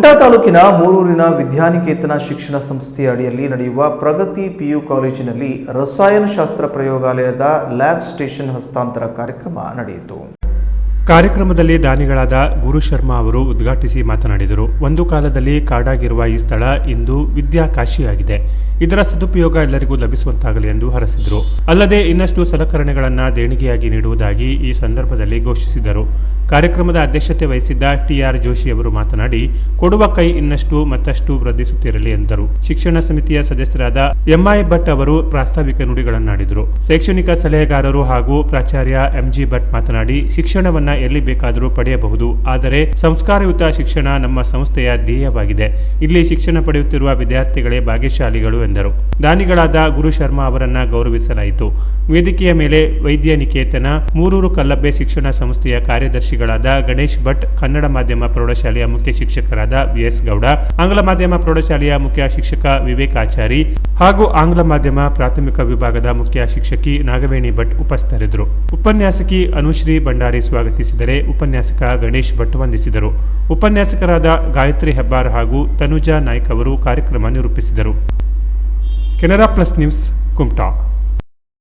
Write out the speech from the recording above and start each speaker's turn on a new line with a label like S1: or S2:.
S1: ಕುಮಟಾ ತಾಲೂಕಿನ ಮೂರೂರಿನ ವಿದ್ಯಾನಿಕೇತನ ಶಿಕ್ಷಣ ಸಂಸ್ಥೆಯ ಅಡಿಯಲ್ಲಿ ನಡೆಯುವ ಪ್ರಗತಿ ಪಿಯು ಕಾಲೇಜಿನಲ್ಲಿ ರಸಾಯನಶಾಸ್ತ್ರ ಪ್ರಯೋಗಾಲಯದ ಲ್ಯಾಬ್ ಸ್ಟೇಷನ್ ಹಸ್ತಾಂತರ ಕಾರ್ಯಕ್ರಮ ನಡೆಯಿತು.
S2: ಕಾರ್ಯಕ್ರಮದಲ್ಲಿ ದಾನಿಗಳಾದ ಗುರು ಶರ್ಮಾ ಅವರು ಉದ್ಘಾಟಿಸಿ ಮಾತನಾಡಿದರು. ಒಂದು ಕಾಲದಲ್ಲಿ ಕಾಡಾಗಿರುವ ಈ ಸ್ಥಳ ಇಂದು ವಿದ್ಯಾಕಾಶಿಯಾಗಿದೆ. ಇದರ ಸದುಪಯೋಗ ಎಲ್ಲರಿಗೂ ಲಭಿಸುವಂತಾಗಲಿ ಎಂದು ಹರಸಿದರು. ಅಲ್ಲದೆ ಇನ್ನಷ್ಟು ಸಲಕರಣೆಗಳನ್ನು ದೇಣಿಗೆಯಾಗಿ ನೀಡುವುದಾಗಿ ಈ ಸಂದರ್ಭದಲ್ಲಿ ಘೋಷಿಸಿದರು. ಕಾರ್ಯಕ್ರಮದ ಅಧ್ಯಕ್ಷತೆ ವಹಿಸಿದ್ದ ಟಿಆರ್ ಜೋಶಿ ಅವರು ಮಾತನಾಡಿ, ಕೊಡುವ ಕೈ ಇನ್ನಷ್ಟು ಮತ್ತಷ್ಟು ವೃದ್ಧಿಸುತ್ತಿರಲಿ ಎಂದರು. ಶಿಕ್ಷಣ ಸಮಿತಿಯ ಸದಸ್ಯರಾದ ಎಂಐ ಭಟ್ ಅವರು ಪ್ರಾಸ್ತಾವಿಕ ನುಡಿಗಳನ್ನಾಡಿದರು. ಶೈಕ್ಷಣಿಕ ಸಲಹೆಗಾರರು ಹಾಗೂ ಪ್ರಾಚಾರ್ಯ ಎಂಜಿ ಭಟ್ ಮಾತನಾಡಿ, ಶಿಕ್ಷಣವನ್ನ ಎಲ್ಲಿ ಬೇಕಾದರೂ ಪಡೆಯಬಹುದು, ಆದರೆ ಸಂಸ್ಕಾರಯುತ ಶಿಕ್ಷಣ ನಮ್ಮ ಸಂಸ್ಥೆಯ ಧ್ಯೇಯವಾಗಿದೆ. ಇಲ್ಲಿ ಶಿಕ್ಷಣ ಪಡೆಯುತ್ತಿರುವ ವಿದ್ಯಾರ್ಥಿಗಳೇ ಭಾಗ್ಯಶಾಲಿಗಳು ಎಂದರು. ದಾನಿಗಳಾದ ಗುರು ಶರ್ಮಾ ಅವರನ್ನ ಗೌರವಿಸಲಾಯಿತು. ವೇದಿಕೆಯ ಮೇಲೆ ವೈದ್ಯನಿಕೇತನ ಮೂರೂರು ಕಲ್ಲಬ್ಬೆ ಶಿಕ್ಷಣ ಸಂಸ್ಥೆಯ ಕಾರ್ಯದರ್ಶಿಗಳಾದ ಗಣೇಶ್ ಭಟ್, ಕನ್ನಡ ಮಾಧ್ಯಮ ಪ್ರೌಢಶಾಲೆಯ ಮುಖ್ಯ ಶಿಕ್ಷಕರಾದ ವಿಎಸ್ ಗೌಡ, ಆಂಗ್ಲ ಮಾಧ್ಯಮ ಪ್ರೌಢಶಾಲೆಯ ಮುಖ್ಯ ಶಿಕ್ಷಕ ವಿವೇಕ್ ಆಚಾರಿ ಹಾಗೂ ಆಂಗ್ಲ ಮಾಧ್ಯಮ ಪ್ರಾಥಮಿಕ ವಿಭಾಗದ ಮುಖ್ಯ ಶಿಕ್ಷಕಿ ನಾಗವೇಣಿ ಭಟ್ ಉಪಸ್ಥಿತರಿದ್ದರು. ಉಪನ್ಯಾಸಕಿ ಅನುಶ್ರೀ ಭಂಡಾರಿ ಸ್ವಾಗತಿಸಿದರೆ ಉಪನ್ಯಾಸಕ ಗಣೇಶ್ ಭಟ್ ವಂದಿಸಿದರು. ಉಪನ್ಯಾಸಕರಾದ ಗಾಯತ್ರಿ ಹೆಬ್ಬಾರ್ ಹಾಗೂ ತನುಜಾ ನಾಯ್ಕ್ ಅವರು ಕಾರ್ಯಕ್ರಮ ನಿರೂಪಿಸಿದರು. Canara plus news, Kumta.